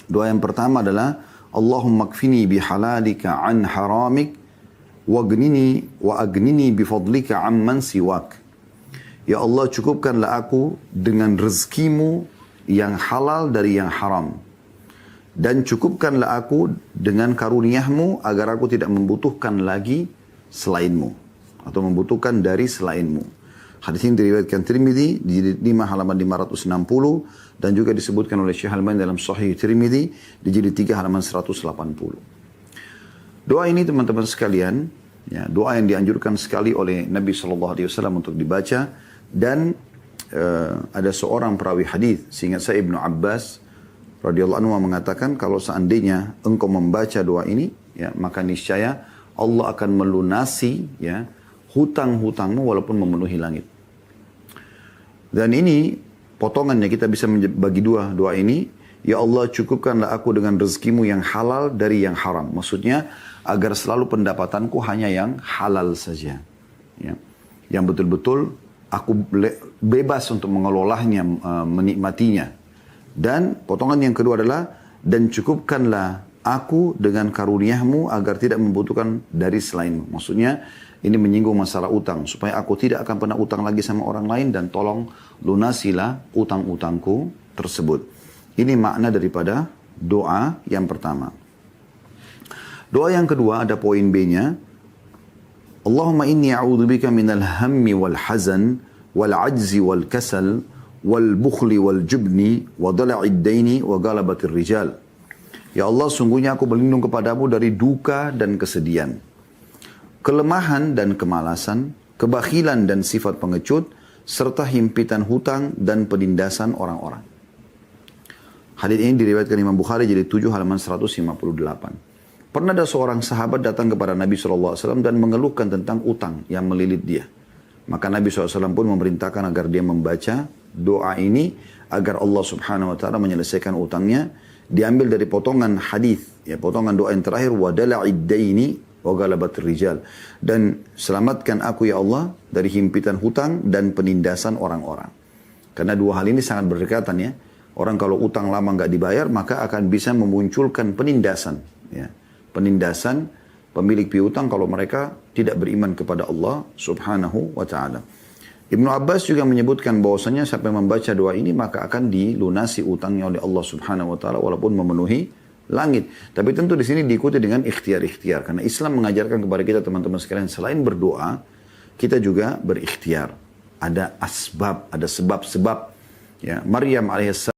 Doa yang pertama adalah Allahumma kfini bihalalika an haramik wa agnini bifadlika amman siwak. Ya Allah, cukupkanlah aku dengan rezekimu yang halal dari yang haram. Dan cukupkanlah aku dengan karuniamu agar aku tidak membutuhkan lagi selainmu. Atau membutuhkan dari selainmu. Hadis ini diriwayatkan Tirmidzi di jilid 5 halaman 560 dan juga disebutkan oleh Syekh Al-Albani dalam Sahih Tirmidzi di jilid 3 halaman 180. Doa ini teman-teman sekalian, ya, doa yang dianjurkan sekali oleh Nabi SAW untuk dibaca dan ada seorang perawi hadis, seingat saya Ibnu Abbas radhiyallahu anhu mengatakan kalau seandainya engkau membaca doa ini, ya, maka niscaya Allah akan melunasi, ya, hutang-hutangmu walaupun memenuhi langit. Dan ini potongannya kita bisa bagi dua doa ini. Ya Allah, cukupkanlah aku dengan rezekimu yang halal dari yang haram. Maksudnya agar selalu pendapatanku hanya yang halal saja, ya. Yang betul-betul aku bebas untuk mengelolanya, menikmatinya. Dan potongan yang kedua adalah dan cukupkanlah aku dengan karuniamu agar tidak membutuhkan dari selainmu. Maksudnya ini menyinggung masalah utang. Supaya aku tidak akan pernah utang lagi sama orang lain. Dan tolong lunasilah utang-utangku tersebut. Ini makna daripada doa yang pertama. Doa yang kedua ada poin B-nya. Allahumma inni a'udzubika minal hammi wal hazan wal ajzi wal kasal wal bukhli wal jubni wa dala'id daini wa galabatir rijal. Ya Allah, sungguhnya aku berlindung kepadamu dari duka dan kesedihan, kelemahan dan kemalasan, kebakhilan dan sifat pengecut, serta himpitan hutang dan penindasan orang-orang. Hadits ini diriwayatkan Imam Bukhari jilid 7 halaman 158. Pernah ada seorang sahabat datang kepada Nabi SAW dan mengeluhkan tentang utang yang melilit dia. Maka Nabi SAW pun memerintahkan agar dia membaca doa ini agar Allah Subhanahu Wa Taala menyelesaikan utangnya. Diambil dari potongan hadis, ya, potongan doa yang terakhir, wa dala'id daini wa galabatir rijal. Dan selamatkan aku ya Allah dari himpitan hutang dan penindasan orang-orang. Karena dua hal ini sangat berdekatan, ya. Orang kalau utang lama nggak dibayar maka akan bisa memunculkan penindasan, ya. Penindasan pemilik piutang kalau mereka tidak beriman kepada Allah Subhanahu wa taala. Ibnu Abbas juga menyebutkan bahwasanya siapa yang membaca doa ini maka akan dilunasi utangnya oleh Allah Subhanahu wa taala walaupun memenuhi langit. Tapi tentu di sini diikuti dengan ikhtiar-ikhtiar karena Islam mengajarkan kepada kita teman-teman sekalian selain berdoa kita juga berikhtiar. Ada asbab, ada sebab-sebab. Ya, Maryam alaihissalam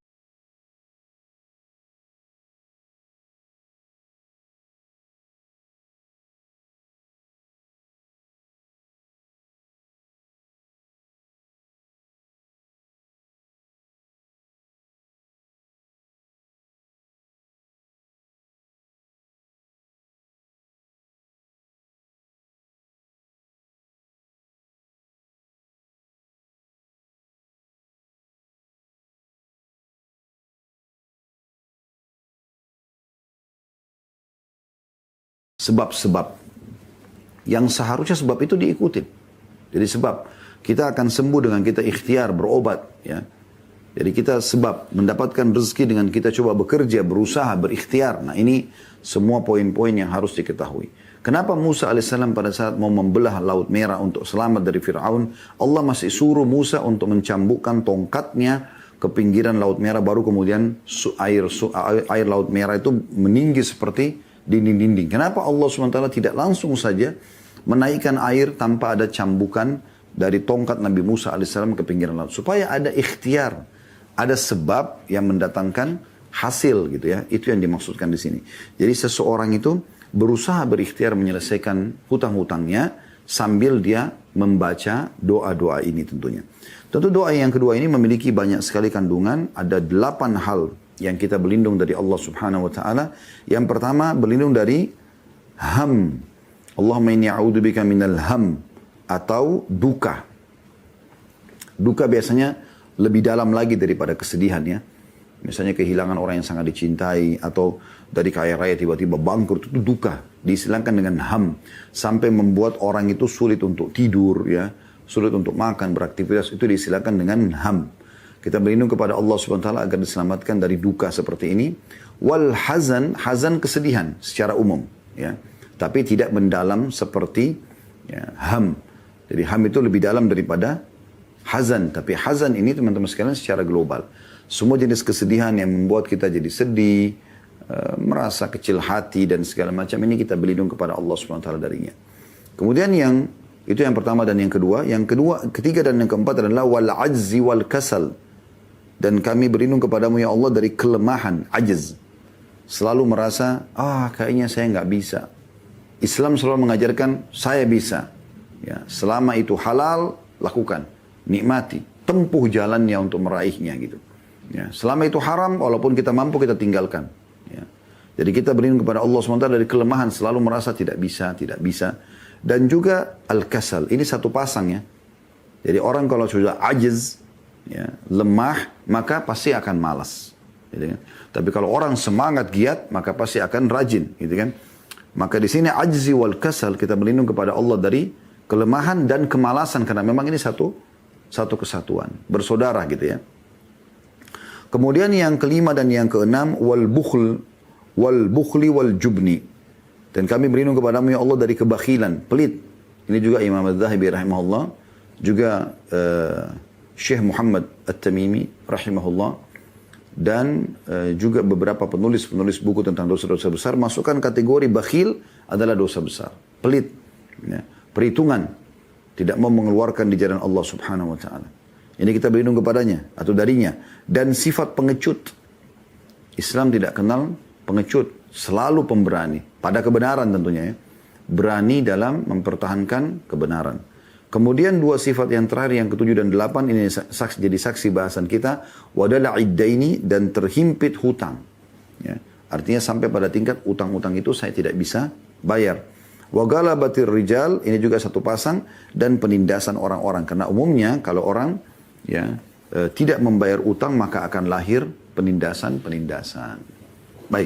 sebab-sebab yang seharusnya sebab itu diikuti. Jadi sebab kita akan sembuh dengan kita ikhtiar berobat, ya. Jadi kita sebab mendapatkan rezeki dengan kita coba bekerja, berusaha, berikhtiar. Nah ini semua poin-poin yang harus diketahui. Kenapa Musa alaihissalam pada saat mau membelah Laut Merah untuk selamat dari Fir'aun, Allah masih suruh Musa untuk mencambukkan tongkatnya ke pinggiran Laut Merah, baru kemudian air Laut Merah itu meninggi seperti dinding-dinding. Kenapa Allah SWT tidak langsung saja menaikkan air tanpa ada cambukan dari tongkat Nabi Musa alaihissalam ke pinggiran laut? Supaya ada ikhtiar, ada sebab yang mendatangkan hasil gitu ya. Itu yang dimaksudkan di sini. Jadi seseorang itu berusaha berikhtiar menyelesaikan hutang-hutangnya sambil dia membaca doa-doa ini tentunya. Tentu doa yang kedua ini memiliki banyak sekali kandungan. Ada 8 hal yang kita berlindung dari Allah Subhanahu wa taala. Yang pertama berlindung dari ham. Allahumma inni a'udzubika minal ham atau duka. Duka biasanya lebih dalam lagi daripada kesedihan, ya. Misalnya kehilangan orang yang sangat dicintai atau dari kaya raya tiba-tiba bangkrut, itu duka. Diistilahkan dengan ham sampai membuat orang itu sulit untuk tidur, ya, sulit untuk makan, beraktivitas, itu diistilahkan dengan ham. Kita berlindung kepada Allah Subhanahu wa taala agar diselamatkan dari duka seperti ini. Wal hazan, hazan kesedihan secara umum, ya. Tapi tidak mendalam seperti ya, ham. Jadi ham itu lebih dalam daripada hazan. Tapi hazan ini teman-teman sekalian secara global. Semua jenis kesedihan yang membuat kita jadi sedih, merasa kecil hati dan segala macam ini kita berlindung kepada Allah Subhanahu wa taala darinya. Kemudian itu yang pertama dan yang kedua. Yang kedua, ketiga dan yang keempat adalah wal ajzi wal kasal. Dan kami berlindung kepadamu ya Allah dari kelemahan, ajz. Selalu merasa, kayaknya saya nggak bisa. Islam selalu mengajarkan, saya bisa. Ya, selama itu halal, lakukan. Nikmati. Tempuh jalannya untuk meraihnya gitu. Ya, selama itu haram, walaupun kita mampu, kita tinggalkan. Ya. Jadi kita berlindung kepada Allah SWT dari kelemahan. Selalu merasa tidak bisa, tidak bisa. Dan juga al-kasal. Ini satu pasang ya. Jadi orang kalau sudah ajiz, ya, lemah, maka pasti akan malas. Gitu kan? Tapi kalau orang semangat giat, maka pasti akan rajin. Gitu kan? Maka di sini ajzi wal kasal, kita berlindung kepada Allah dari kelemahan dan kemalasan. Karena memang ini satu kesatuan. Bersaudara gitu ya. Kemudian yang kelima dan yang keenam, wal bukhli wal jubni. Dan kami berlindung kepadamu ya Allah dari kebakhilan, pelit. Ini juga Imam Adz-Dzahabi rahimahullah. Juga Syekh Muhammad At-Tamimi rahimahullah dan juga beberapa penulis buku tentang dosa-dosa besar masukkan kategori bakhil adalah dosa besar, pelit, ya, perhitungan, tidak mau mengeluarkan di jalan Allah Subhanahu wa taala. Ini kita berlindung kepadanya atau darinya. Dan sifat pengecut. Islam tidak kenal pengecut, selalu pemberani pada kebenaran tentunya ya. Berani dalam mempertahankan kebenaran. Kemudian dua sifat yang terakhir, yang ketujuh dan delapan, ini jadi saksi bahasan kita. Wadala iddaini, dan terhimpit hutang. Ya. Artinya sampai pada tingkat utang-utang itu saya tidak bisa bayar. Wagala batir rijal, ini juga satu pasang. Dan penindasan orang-orang. Karena umumnya kalau orang ya tidak membayar utang, maka akan lahir penindasan-penindasan.